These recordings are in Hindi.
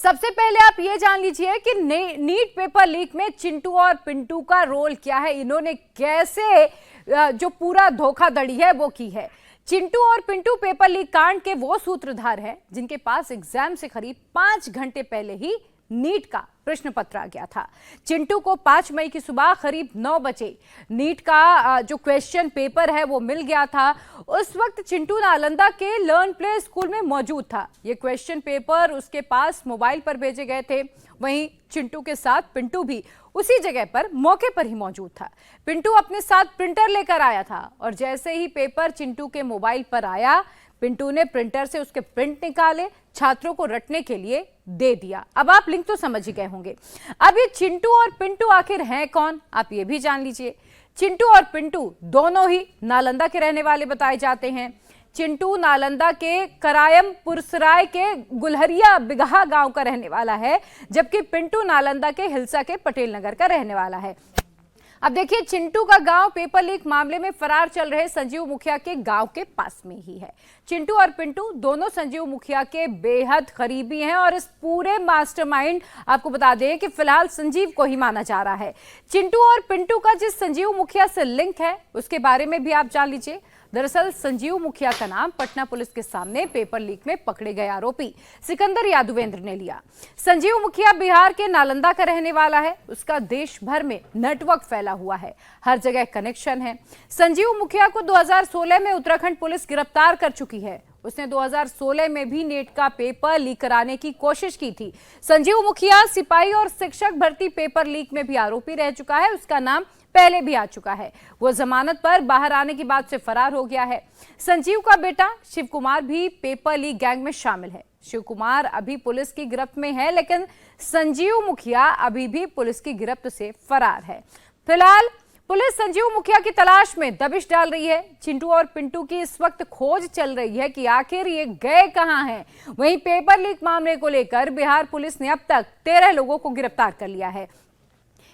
सबसे पहले आप ये जान लीजिए कि नीट पेपर लीक में चिंटू और पिंटू का रोल क्या है, इन्होंने कैसे जो पूरा धोखाधड़ी है वो की है। चिंटू और पिंटू पेपर लीक कांड के वो सूत्रधार हैं जिनके पास एग्जाम से करीब 5 घंटे पहले ही नीट का प्रश्न पत्र आ गया था। चिंटू को 5 मई की सुबह करीब 9 बजे नीट का जो क्वेश्चन पेपर है वो मिल गया था। उस वक्त चिंटू नालंदा के लर्न प्ले स्कूल में मौजूद था। ये क्वेश्चन पेपर उसके पास मोबाइल पर भेजे गए थे। वहीं चिंटू के साथ पिंटू भी उसी जगह पर मौके पर ही मौजूद था। पिंटू अपने साथ प्रिंटर लेकर आया था और जैसे ही पेपर चिंटू के मोबाइल पर आया, पिंटू ने प्रिंटर से उसके प्रिंट निकाले, छात्रों को रटने के लिए दे दिया। अब आप लिंक तो समझ ही गए होंगे। अब ये चिंटू और पिंटू आखिर हैं कौन, आप ये भी जान लीजिए। चिंटू और पिंटू दोनों ही नालंदा के रहने वाले बताए जाते हैं। चिंटू नालंदा के करायम पुरसराय के गुलहरिया बिगहा गांव का रहने वाला है, जबकि पिंटू नालंदा के हिलसा के पटेल नगर का रहने वाला है। अब देखिए, चिंटू का गांव पेपर लीक मामले में फरार चल रहे संजीव मुखिया के गांव के पास में ही है। चिंटू और पिंटू दोनों संजीव मुखिया के बेहद करीबी हैं और इस पूरे मास्टरमाइंड आपको बता दें कि फिलहाल संजीव को ही माना जा रहा है। चिंटू और पिंटू का जिस संजीव मुखिया से लिंक है उसके बारे में भी आप जान लीजिए। दरअसल संजीव मुखिया का नाम पटना पुलिस के सामने पेपर लीक में पकड़े गए आरोपी सिकंदर यादवेंद्र ने लिया। संजीव मुखिया बिहार के नालंदा का रहने वाला है। उसका देश भर में नेटवर्क फैला हुआ है, हर जगह कनेक्शन है। संजीव मुखिया को 2016 में उत्तराखंड पुलिस गिरफ्तार कर चुकी है। उसने 2016 में भी नीट का पेपर लीक कराने की कोशिश की थी। संजीव मुखिया सिपाही और शिक्षक भर्ती पेपर लीक में भी आरोपी रह चुका है। उसका नाम पहले भी आ चुका है। वो जमानत पर बाहर आने की बात से फरार हो गया है। संजीव का बेटा शिव कुमार भी पेपर लीक गैंग में शामिल है। शिव कुमार अभी पुलिस की गिरफ्त में है, लेकिन संजीव मुखिया अभी भी पुलिस की गिरफ्त से फरार है। फिलहाल पुलिस संजीव मुखिया की तलाश में दबिश डाल रही है। चिंटू और पिंटू की इस वक्त खोज चल रही है कि आखिर ये गए कहां हैं। वहीं पेपर लीक मामले को लेकर बिहार पुलिस ने अब तक 13 लोगों को गिरफ्तार कर लिया है।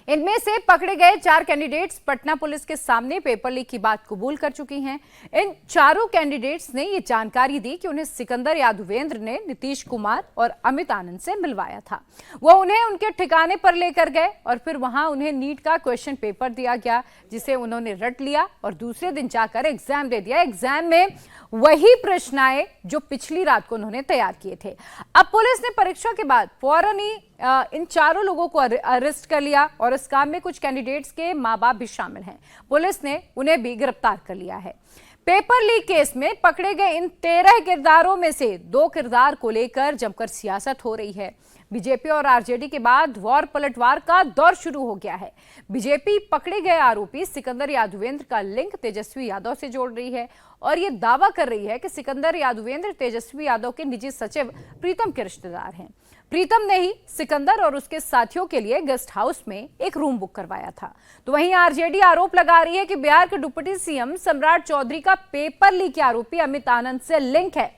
इनमें से पकड़े गए 4 कैंडिडेट्स पटना पुलिस के सामने पेपर लीक की बात कबूल कर चुकी हैं। इन चारों कैंडिडेट्स ने ये जानकारी दी कि उन्हें सिकंदर यादवेंद्र ने नीतीश कुमार और अमित आनंद से मिलवाया था। वो उन्हें उनके ठिकाने पर लेकर गए और फिर वहां उन्हें नीट का क्वेश्चन पेपर दिया गया, जिसे उन्होंने रट लिया और दूसरे दिन जाकर एग्जाम दे दिया। एग्जाम में वही प्रश्न आए जो पिछली रात को उन्होंने तैयार किए थे। अब पुलिस ने परीक्षा के बाद फौरन ही इन चारों लोगों को अरेस्ट कर लिया और इस काम में कुछ कैंडिडेट्स के मां बाप भी शामिल हैं। पुलिस ने उन्हें भी गिरफ्तार कर लिया है। पेपर लीक केस में पकड़े गए इन 13 किरदारों में से 2 किरदार को लेकर जमकर सियासत हो रही है। बीजेपी और आरजेडी के बाद वॉर पलटवार का दौर शुरू हो गया है। बीजेपी पकड़े गए आरोपी सिकंदर यादवेंद्र का लिंक तेजस्वी यादव से जोड़ रही है और ये दावा कर रही है कि सिकंदर यादवेंद्र तेजस्वी यादव के निजी सचिव प्रीतम के रिश्तेदार हैं। प्रीतम ने ही सिकंदर और उसके साथियों के लिए गेस्ट हाउस में एक रूम बुक करवाया था। तो वहीं आरजेडी आरोप लगा रही है कि बिहार के डिप्टी सीएम सम्राट चौधरी का पेपर लीक के आरोपी अमित आनंद से लिंक है।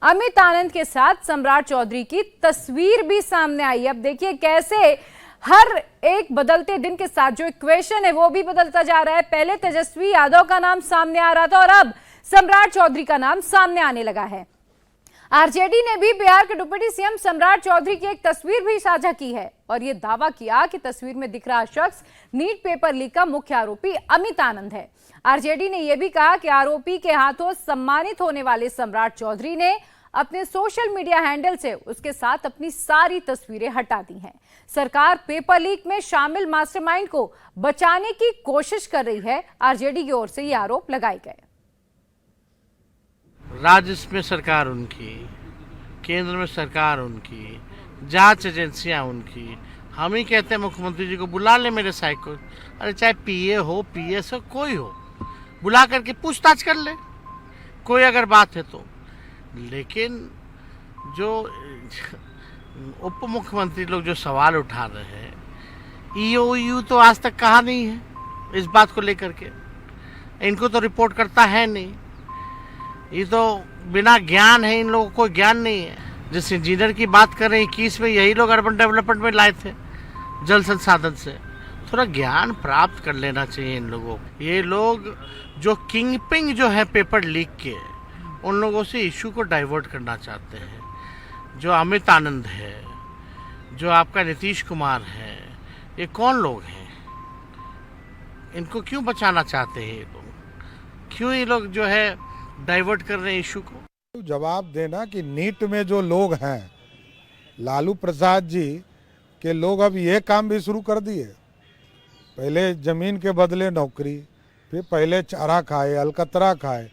अमित आनंद के साथ सम्राट चौधरी की तस्वीर भी सामने आई। अब देखिए कैसे हर एक बदलते दिन के साथ जो इक्वेशन है वो भी बदलता जा रहा है। पहले तेजस्वी यादव का नाम सामने आ रहा था और अब सम्राट चौधरी का नाम सामने आने लगा है। आरजेडी ने भी बिहार के डिप्टी सीएम सम्राट चौधरी की एक तस्वीर भी साझा की है और यह दावा किया कि तस्वीर में दिख रहा शख्स नीट पेपर लीक का मुख्य आरोपी अमित आनंद है। आरजेडी ने यह भी कहा कि आरोपी के हाथों सम्मानित होने वाले सम्राट चौधरी ने अपने सोशल मीडिया हैंडल से उसके साथ अपनी सारी तस्वीरें हटा दी हैं। सरकार पेपर लीक में शामिल मास्टरमाइंड को बचाने की कोशिश कर रही है। आरजेडी की ओर से ये आरोप लगाए गए। राज्य में सरकार उनकी, केंद्र में सरकार उनकी, जांच एजेंसियां उनकी। हम ही कहते हैं मुख्यमंत्री जी को बुला ले मेरे साइड को, अरे चाहे पीए हो पीएस हो कोई हो, बुला करके पूछताछ कर ले कोई अगर बात है तो। लेकिन जो उप मुख्यमंत्री लोग जो सवाल उठा रहे हैं, ईओयू तो आज तक कहा नहीं है इस बात को लेकर के, इनको तो रिपोर्ट करता है नहीं। ये तो बिना ज्ञान है, इन लोगों को ज्ञान नहीं है। जिस इंजीनियर की बात कर रहे हैं 21 में यही लोग अर्बन डेवलपमेंट में लाए थे जल संसाधन से। थोड़ा ज्ञान प्राप्त कर लेना चाहिए इन लोगों को। ये लोग जो किंगपिंग जो है पेपर लीक के, उन लोगों से इशू को डाइवर्ट करना चाहते हैं। जो अमित आनंद है, जो आपका नीतीश कुमार है, ये कौन लोग हैं? इनको क्यों बचाना चाहते हैं ये लोग? क्यों ये लोग जो है डाइवर्ट कर रहे हैं इशू को? जवाब देना कि नीट में जो लोग हैं, लालू प्रसाद जी के लोग अब ये काम भी शुरू कर दिए। पहले जमीन के बदले नौकरी, फिर पहले चारा खाए, अलकतरा खाए,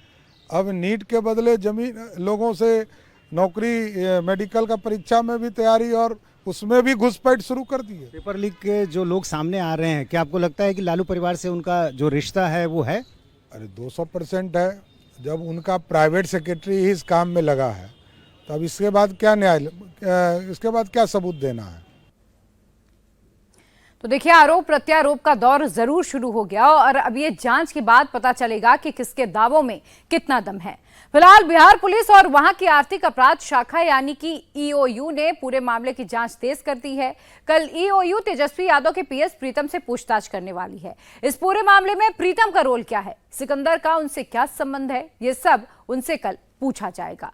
अब नीट के बदले जमीन लोगों से नौकरी, मेडिकल का परीक्षा में भी तैयारी और उसमें भी घुसपैठ शुरू कर दिए। पेपर लीक के जो लोग सामने आ रहे हैं, क्या आपको लगता है कि लालू परिवार से उनका जो रिश्ता है वो है? अरे 200% है। जब उनका प्राइवेट सेक्रेटरी ही इस काम में लगा है, तब इसके बाद क्या इसके बाद क्या सबूत देना है? तो देखिए, आरोप प्रत्यारोप का दौर जरूर शुरू हो गया और अब ये जांच के बाद पता चलेगा कि किसके दावों में कितना दम है। फिलहाल बिहार पुलिस और वहां की आर्थिक अपराध शाखा यानी कि ईओयू ने पूरे मामले की जांच तेज कर दी है। कल ईओयू तेजस्वी यादव के पीएस प्रीतम से पूछताछ करने वाली है। इस पूरे मामले में प्रीतम का रोल क्या है, सिकंदर का उनसे क्या संबंध है, ये सब उनसे कल पूछा जाएगा।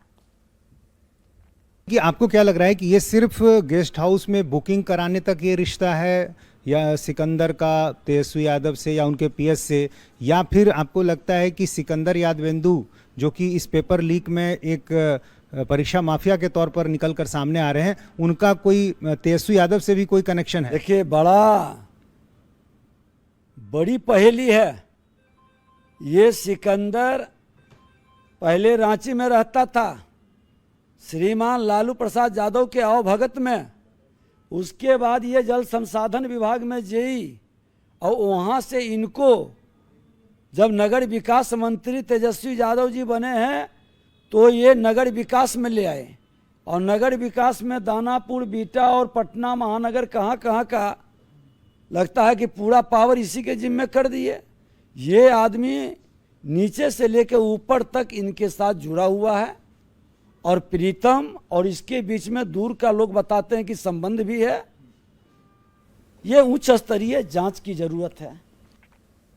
कि आपको क्या लग रहा है कि ये सिर्फ गेस्ट हाउस में बुकिंग कराने तक ये रिश्ता है, या सिकंदर का तेजस्वी यादव से या उनके पीएस से, या फिर आपको लगता है कि सिकंदर यादवेंदु जो कि इस पेपर लीक में एक परीक्षा माफिया के तौर पर निकलकर सामने आ रहे हैं, उनका कोई तेजस्वी यादव से भी कोई कनेक्शन है? देखिए, बड़ी पहेली है ये। सिकंदर पहले रांची में रहता था श्रीमान लालू प्रसाद यादव के अवभगत में, उसके बाद ये जल संसाधन विभाग में जेई, और वहाँ से इनको जब नगर विकास मंत्री तेजस्वी यादव जी बने हैं तो ये नगर विकास में ले आए, और नगर विकास में दानापुर, बीटा और पटना महानगर कहाँ कहाँ का लगता है कि पूरा पावर इसी के जिम्मे कर दिए। ये आदमी नीचे से लेकर ऊपर तक इनके साथ जुड़ा हुआ है, और प्रीतम और इसके बीच में दूर का लोग बताते हैं कि संबंध भी है। ये उच्च स्तरीय जांच की जरूरत है।